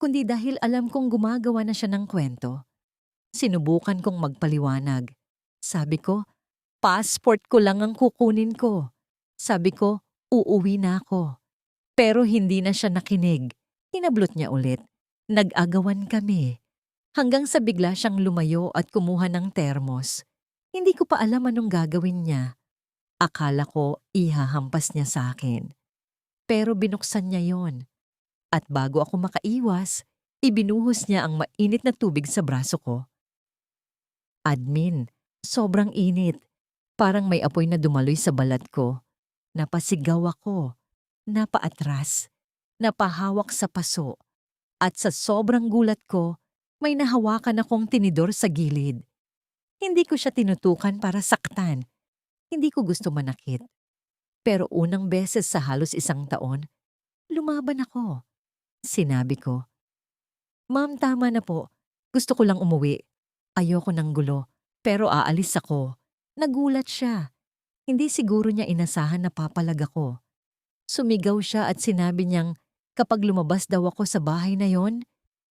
kundi dahil alam kong gumagawa na siya ng kwento. Sinubukan kong magpaliwanag. Sabi ko, passport ko lang ang kukunin ko. Sabi ko, uuwi na ako. Pero hindi na siya nakinig. Hinablot niya ulit. Nag-agawan kami. Hanggang sa bigla siyang lumayo at kumuha ng termos. Hindi ko pa alam anong gagawin niya. Akala ko ihahampas niya sa akin. Pero binuksan niya yon. At bago ako makaiwas, ibinuhos niya ang mainit na tubig sa braso ko. Admin, sobrang init. Parang may apoy na dumaloy sa balat ko. Napasigaw ako. Napaatras. Napahawak sa paso. At sa sobrang gulat ko, may nahawakan akong tinidor sa gilid. Hindi ko siya tinutukan para saktan. Hindi ko gusto manakit. Pero unang beses sa halos 1 taon, lumaban ako. Sinabi ko, "Ma'am, tama na po. Gusto ko lang umuwi. Ayoko ng gulo. Pero aalis ako." Nagulat siya. Hindi siguro niya inasahan na papalag ako. Sumigaw siya at sinabi niyang kapag lumabas daw ako sa bahay na yon,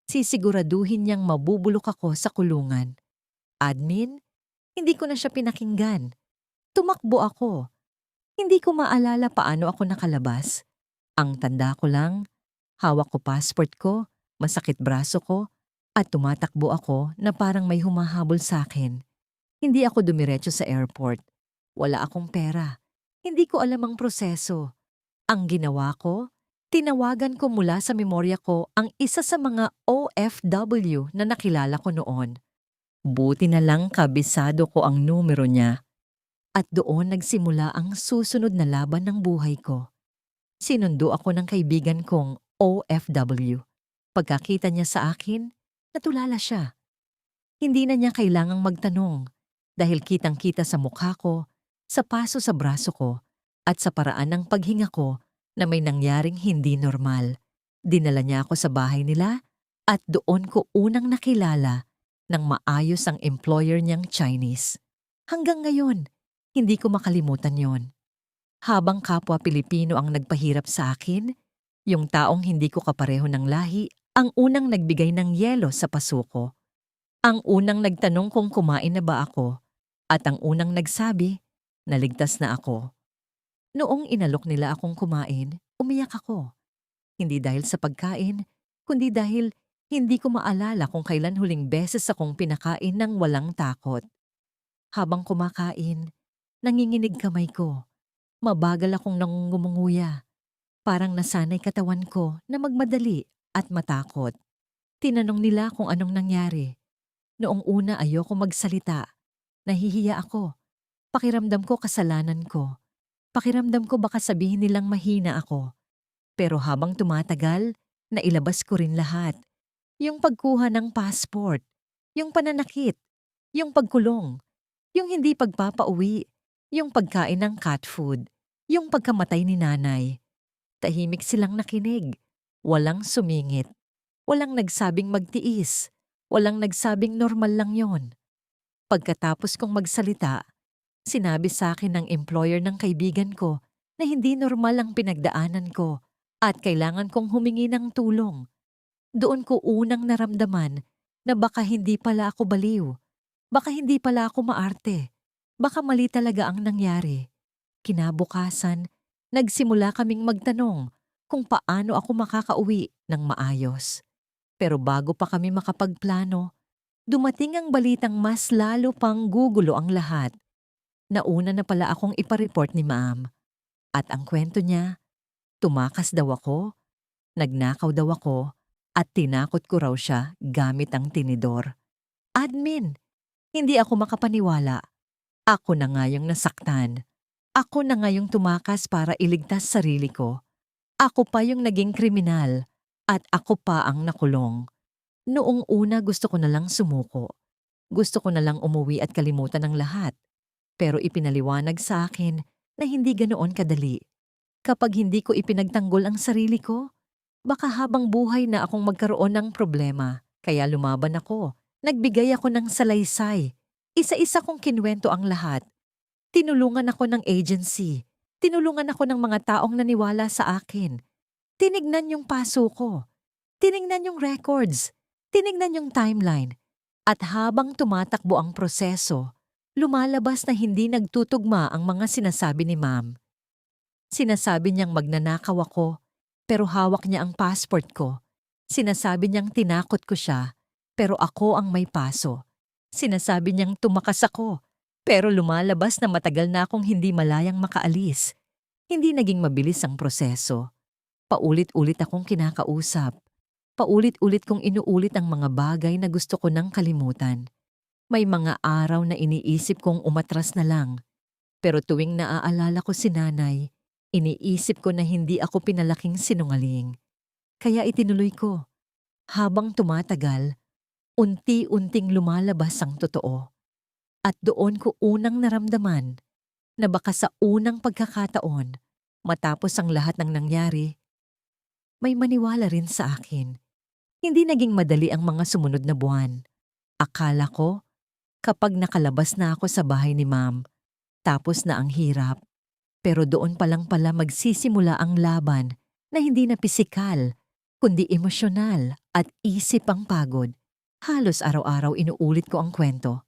sisiguraduhin niyang mabubulok ako sa kulungan. Admin, hindi ko na siya pinakinggan. Tumakbo ako. Hindi ko maalala paano ako nakalabas. Ang tanda ko lang, hawak ko passport ko, masakit braso ko, at tumatakbo ako na parang may humahabol sa akin. Hindi ako dumiretso sa airport. Wala akong pera. Hindi ko alam ang proseso. Ang ginawa ko, tinawagan ko mula sa memorya ko ang isa sa mga OFW na nakilala ko noon. Buti na lang kabisado ko ang numero niya. At doon nagsimula ang susunod na laban ng buhay ko. Sinundo ako ng kaibigan kong OFW. Pagkakita niya sa akin, natulala siya. Hindi na niya kailangang magtanong dahil kitang-kita sa mukha ko, sa paso sa braso ko, at sa paraan ng paghinga ko na may nangyaring hindi normal. Dinala niya ako sa bahay nila at doon ko unang nakilala ng maayos ang employer niyang Chinese. Hanggang ngayon, hindi ko makalimutan yon. Habang kapwa Pilipino ang nagpahirap sa akin, yung taong hindi ko kapareho ng lahi ang unang nagbigay ng yelo sa paso ko. Ang unang nagtanong kung kumain na ba ako at ang unang nagsabi na ligtas na ako. Noong inalok nila akong kumain, umiyak ako. Hindi dahil sa pagkain, kundi dahil hindi ko maalala kung kailan huling beses akong pinakain ng walang takot. Habang kumakain, nanginginig kamay ko. Mabagal akong nangungumunguya. Parang nasanay katawan ko na magmadali at matakot. Tinanong nila kung anong nangyari. Noong una ayoko magsalita. Nahihiya ako. Pakiramdam ko kasalanan ko. Pakiramdam ko baka sabihin nilang mahina ako. Pero habang tumatagal, nailabas ko rin lahat. Yung pagkuha ng passport, yung pananakit, yung pagkulong, yung hindi pagpapauwi, yung pagkain ng cat food, yung pagkamatay ni nanay. Tahimik silang nakinig. Walang sumingit. Walang nagsabing magtiis. Walang nagsabing normal lang yon. Pagkatapos kong magsalita, sinabi sa akin ng employer ng kaibigan ko na hindi normal ang pinagdaanan ko at kailangan kong humingi ng tulong. Doon ko unang naramdaman na baka hindi pala ako baliw. Baka hindi pala ako maarte. Baka mali talaga ang nangyari. Kinabukasan, nagsimula kaming magtanong kung paano ako makakauwi ng maayos. Pero bago pa kami makapagplano, dumating ang balitang mas lalo pang gugulo ang lahat. Nauna na pala akong ipareport ni ma'am. At ang kwento niya, tumakas daw ako, nagnakaw daw ako, at tinakot ko raw siya gamit ang tinidor. Admin, hindi ako makapaniwala. Ako na nga yung nasaktan. Ako na nga yung tumakas para iligtas sarili ko. Ako pa yung naging kriminal at ako pa ang nakulong. Noong una gusto ko na lang sumuko. Gusto ko na lang umuwi at kalimutan ang lahat. Pero ipinaliwanag sa akin na hindi ganoon kadali. Kapag hindi ko ipinagtanggol ang sarili ko, baka habang buhay na akong magkaroon ng problema. Kaya lumaban ako. Nagbigay ako ng salaysay. Isa-isa kong kinwento ang lahat. Tinulungan ako ng agency. Tinulungan ako ng mga taong naniwala sa akin. Tinignan yung paso ko. Tinignan yung records. Tinignan yung timeline. At habang tumatakbo ang proseso, lumalabas na hindi nagtutugma ang mga sinasabi ni ma'am. Sinasabi niyang magnanakaw ako, pero hawak niya ang passport ko. Sinasabi niyang tinakot ko siya, pero ako ang may paso. Sinasabi niyang tumakas ako, pero lumalabas na matagal na akong hindi malayang makaalis. Hindi naging mabilis ang proseso. Paulit-ulit akong kinakausap. Paulit-ulit kong inuulit ang mga bagay na gusto ko nang kalimutan. May mga araw na iniisip kong umatras na lang. Pero tuwing naaalala ko si nanay, iniisip ko na hindi ako pinalaking sinungaling. Kaya itinuloy ko. Habang tumatagal, unti-unting lumalabas ang totoo. At doon ko unang naramdaman na baka sa unang pagkakataon, matapos ang lahat ng nangyari, may maniwala rin sa akin. Hindi naging madali ang mga sumunod na buwan. Akala ko, kapag nakalabas na ako sa bahay ni Ma'am, tapos na ang hirap. Pero doon pa lang pala magsisimula ang laban na hindi na pisikal, kundi emosyonal at isip ang pagod. Halos araw-araw inuulit ko ang kwento.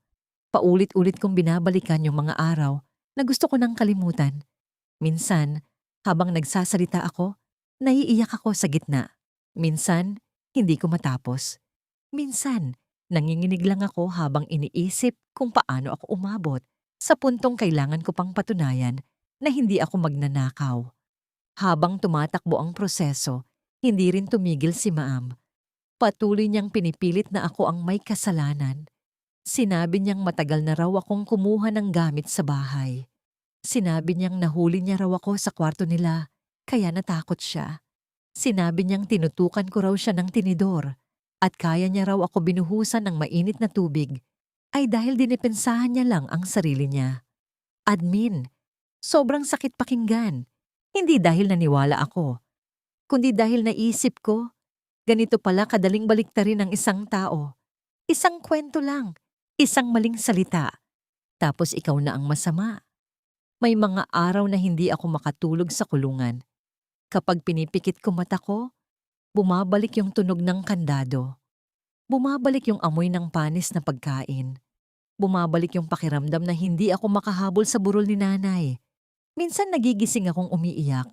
Paulit-ulit kong binabalikan yung mga araw na gusto ko nang kalimutan. Minsan, habang nagsasalita ako, naiiyak ako sa gitna. Minsan, hindi ko matapos. Minsan, nanginginig lang ako habang iniisip kung paano ako umabot sa puntong kailangan ko pang patunayan na hindi ako magnanakaw. Habang tumatakbo ang proseso, hindi rin tumigil si Maam. Patuloy niyang pinipilit na ako ang may kasalanan. Sinabi niyang matagal na raw akong kumuha ng gamit sa bahay. Sinabi niyang nahuli niya raw ako sa kwarto nila, kaya natakot siya. Sinabi niyang tinutukan ko raw siya ng tinidor at kaya niya raw ako binuhusan ng mainit na tubig ay dahil dinipensahan niya lang ang sarili niya. Admin, sobrang sakit pakinggan. Hindi dahil naniwala ako, kundi dahil naisip ko, ganito pala kadaling baliktarin ng isang tao. Isang kwento lang, isang maling salita, tapos ikaw na ang masama. May mga araw na hindi ako makatulog sa kulungan. Kapag pinipikit ko mata ko, bumabalik yung tunog ng kandado. Bumabalik yung amoy ng panis na pagkain. Bumabalik yung pakiramdam na hindi ako makahabol sa burol ni nanay. Minsan nagigising akong umiiyak.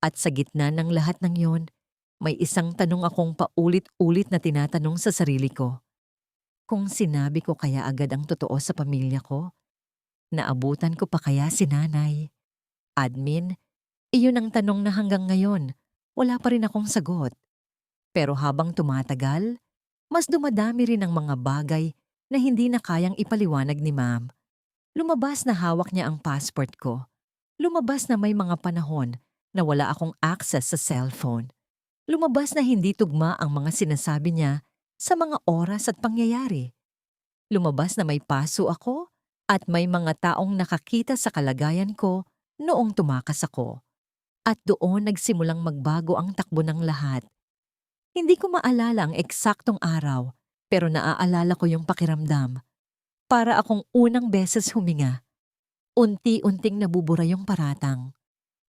At sa gitna ng lahat ng yon, may isang tanong akong paulit-ulit na tinatanong sa sarili ko. Kung sinabi ko kaya agad ang totoo sa pamilya ko, naabutan ko pa kaya si nanay? Admin, iyon ang tanong na hanggang ngayon, wala pa rin akong sagot. Pero habang tumatagal, mas dumadami rin ang mga bagay na hindi na kayang ipaliwanag ni Ma'am. Lumabas na hawak niya ang passport ko. Lumabas na may mga panahon na wala akong access sa cellphone. Lumabas na hindi tugma ang mga sinasabi niya sa mga oras at pangyayari. Lumabas na may paso ako at may mga taong nakakita sa kalagayan ko noong tumakas ako. At doon nagsimulang magbago ang takbo ng lahat. Hindi ko maalala ang eksaktong araw, pero naaalala ko yung pakiramdam. Para akong unang beses huminga. Unti-unting nabubura yung paratang.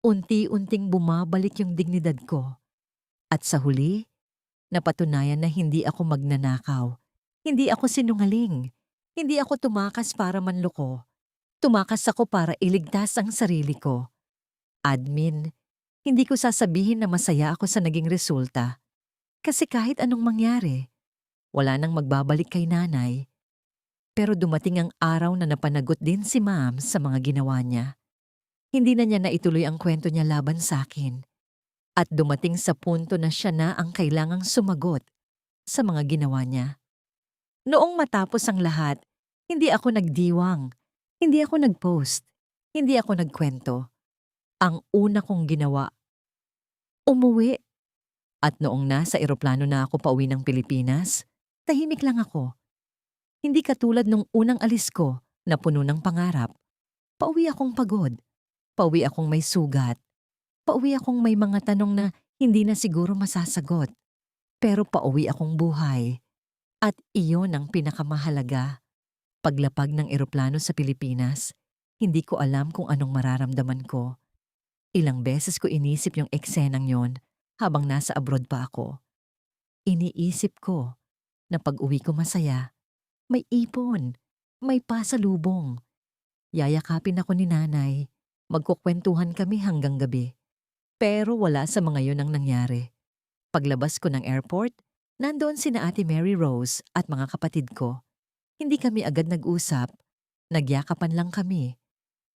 Unti-unting bumabalik yung dignidad ko. At sa huli, napatunayan na hindi ako magnanakaw. Hindi ako sinungaling. Hindi ako tumakas para manloko. Tumakas ako para iligtas ang sarili ko. Admin, hindi ko sasabihin na masaya ako sa naging resulta. Kasi kahit anong mangyari, wala nang magbabalik kay nanay. Pero dumating ang araw na napanagot din si Ma'am sa mga ginawa niya. Hindi na niya naituloy ang kwento niya laban sa akin. At dumating sa punto na siya na ang kailangang sumagot sa mga ginawa niya. Noong matapos ang lahat, hindi ako nagdiwang, hindi ako nagpost, hindi ako nagkwento. Ang una kong ginawa, umuwi. At noong nasa eroplano na ako pauwi ng Pilipinas, tahimik lang ako. Hindi katulad nung unang alis ko na puno ng pangarap. Pauwi akong pagod. Pauwi akong may sugat. Pauwi akong may mga tanong na hindi na siguro masasagot. Pero pauwi akong buhay. At iyon ang pinakamahalaga. Paglapag ng eroplano sa Pilipinas, hindi ko alam kung anong mararamdaman ko. Ilang beses ko inisip yung eksenang yon habang nasa abroad pa ako. Iniisip ko na pag-uwi ko masaya, may ipon, may pasalubong. Yayakapin ako ni nanay, magkukwentuhan kami hanggang gabi. Pero wala sa mga yon ang nangyari. Paglabas ko ng airport, nandoon sina Ate Mary Rose at mga kapatid ko. Hindi kami agad nag-usap, nagyakapan lang kami.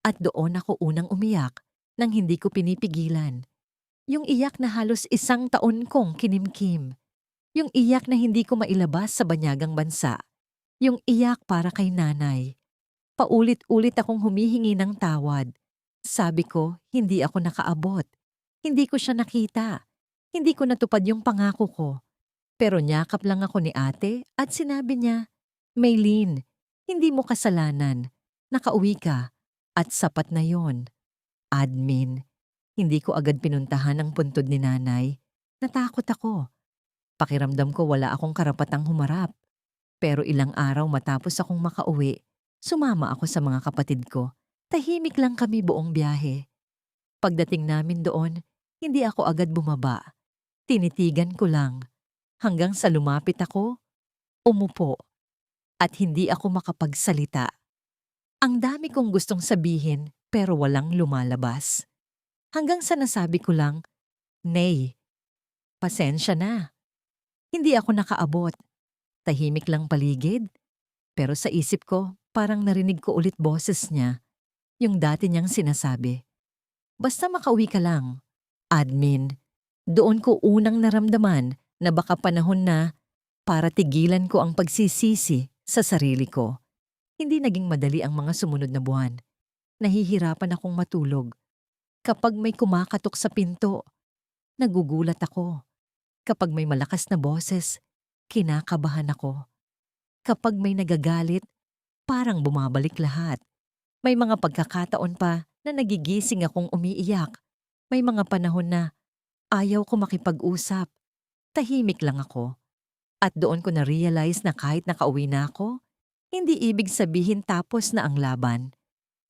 At doon ako unang umiyak nang hindi ko pinipigilan. Yung iyak na halos 1 taon kong kinimkim. Yung iyak na hindi ko mailabas sa banyagang bansa. Yung iyak para kay nanay. Paulit-ulit akong humihingi ng tawad. Sabi ko, hindi ako nakaabot. Hindi ko siya nakita. Hindi ko natupad yung pangako ko. Pero nyakap lang ako ni ate at sinabi niya, Maylene, hindi mo kasalanan. Nakauwi ka. At sapat na yon. Admin, hindi ko agad pinuntahan ang puntod ni nanay. Natakot ako. Pakiramdam ko wala akong karapatang humarap. Pero ilang araw matapos akong makauwi, sumama ako sa mga kapatid ko. Tahimik lang kami buong biyahe. Pagdating namin doon, hindi ako agad bumaba. Tinitigan ko lang. Hanggang sa lumapit ako, umupo, at hindi ako makapagsalita. Ang dami kong gustong sabihin pero walang lumalabas. Hanggang sa nasabi ko lang, Nay, pasensya na. Hindi ako nakaabot. Tahimik lang paligid. Pero sa isip ko, parang narinig ko ulit boses niya. Yung dati niyang sinasabi. Basta makauwi ka lang. Admin, doon ko unang naramdaman na baka panahon na para tigilan ko ang pagsisisi sa sarili ko. Hindi naging madali ang mga sumunod na buwan. Nahihirapan akong matulog. Kapag may kumakatok sa pinto, nagugulat ako. Kapag may malakas na boses, kinakabahan ako. Kapag may nagagalit, parang bumabalik lahat. May mga pagkakataon pa na nagigising akong umiiyak. May mga panahon na ayaw ko makipag-usap. Tahimik lang ako. At doon ko na-realize na kahit nakauwi na ako, hindi ibig sabihin tapos na ang laban.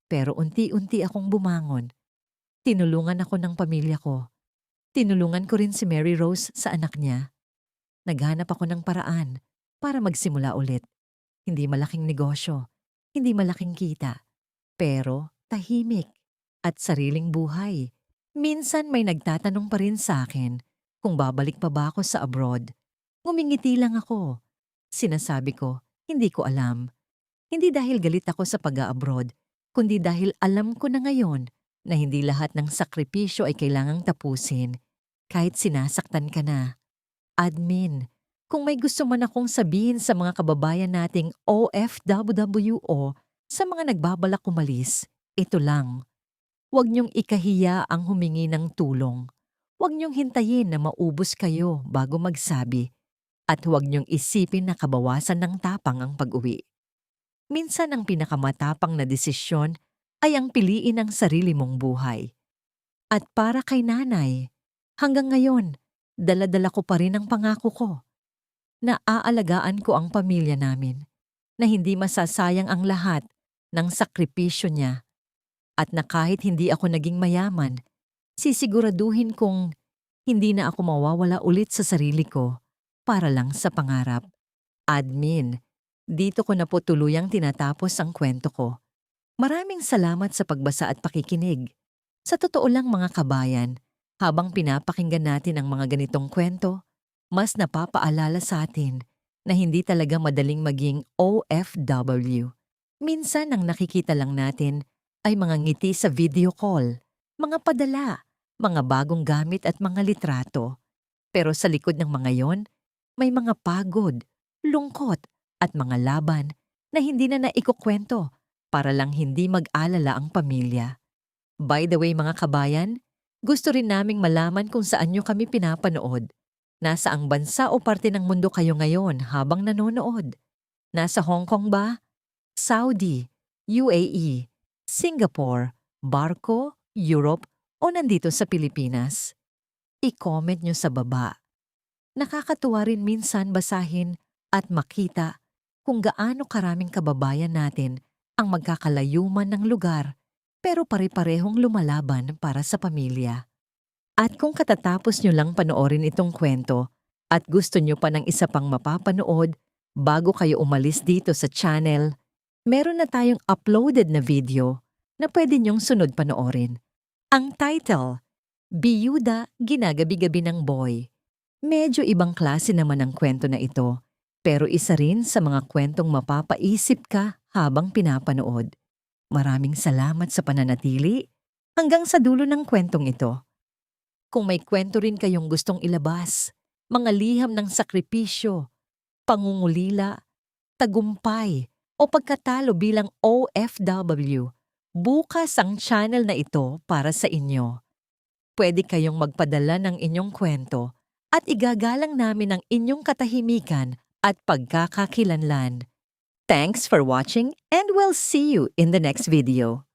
Pero unti-unti akong bumangon. Tinulungan ako ng pamilya ko. Tinulungan ko rin si Mary Rose sa anak niya. Naghanap ako ng paraan para magsimula ulit. Hindi malaking negosyo, hindi malaking kita, pero tahimik at sariling buhay. Minsan may nagtatanong pa rin sa akin kung babalik pa ba ako sa abroad. Ngumingiti lang ako. Sinasabi ko, hindi ko alam. Hindi dahil galit ako sa pag-a-abroad, kundi dahil alam ko na ngayon na hindi lahat ng sakripisyo ay kailangang tapusin kahit sinasaktan ka na. Admin, kung may gusto man akong sabihin sa mga kababayan nating OFWO sa mga nagbabalak umalis, ito lang. Huwag niyong ikahiya ang humingi ng tulong. Huwag niyong hintayin na maubos kayo bago magsabi. At huwag niyong isipin na kabawasan ng tapang ang pag-uwi. Minsan ang pinakamatapang na desisyon ay ang piliin ang sarili mong buhay. At para kay nanay, hanggang ngayon, dala-dala ko pa rin ang pangako ko na aalagaan ko ang pamilya namin, na hindi masasayang ang lahat ng sakripisyo niya, at na kahit hindi ako naging mayaman, sisiguraduhin kong hindi na ako mawawala ulit sa sarili ko para lang sa pangarap. Admin, dito ko na po tuluyang tinatapos ang kwento ko. Maraming salamat sa pagbasa at pakikinig. Sa totoo lang mga kabayan, habang pinapakinggan natin ang mga ganitong kwento, mas napapaalala sa atin na hindi talaga madaling maging OFW. Minsan ang nakikita lang natin ay mga ngiti sa video call, mga padala, mga bagong gamit at mga litrato. Pero sa likod ng mga yon, may mga pagod, lungkot at mga laban na hindi na naikukwento para lang hindi mag-alala ang pamilya. By the way mga kabayan, gusto rin naming malaman kung saan nyo kami pinapanood. Nasa ang bansa o parte ng mundo kayo ngayon habang nanonood? Nasa Hong Kong ba? Saudi, UAE, Singapore, Barco, Europe o nandito sa Pilipinas? I-comment nyo sa baba. Nakakatuwa rin minsan basahin at makita kung gaano karaming kababayan natin ang magkakalayuman ng lugar pero pare-parehong lumalaban para sa pamilya. At kung katatapos nyo lang panoorin itong kwento at gusto nyo pa ng isa pang mapapanood bago kayo umalis dito sa channel, meron na tayong uploaded na video na pwede nyong sunod panoorin. Ang title, Biyuda Ginagabi-gabi ng Boy. Medyo ibang klase naman ang kwento na ito, pero isa rin sa mga kwentong mapapaisip ka habang pinapanood. Maraming salamat sa pananatili hanggang sa dulo ng kwentong ito. Kung may kwento rin kayong gustong ilabas, mga liham ng sakripisyo, pangungulila, tagumpay o pagkatalo bilang OFW, bukas ang channel na ito para sa inyo. Pwede kayong magpadala ng inyong kwento at igagalang namin ang inyong katahimikan at pagkakakilanlan. Thanks for watching and we'll see you in the next video.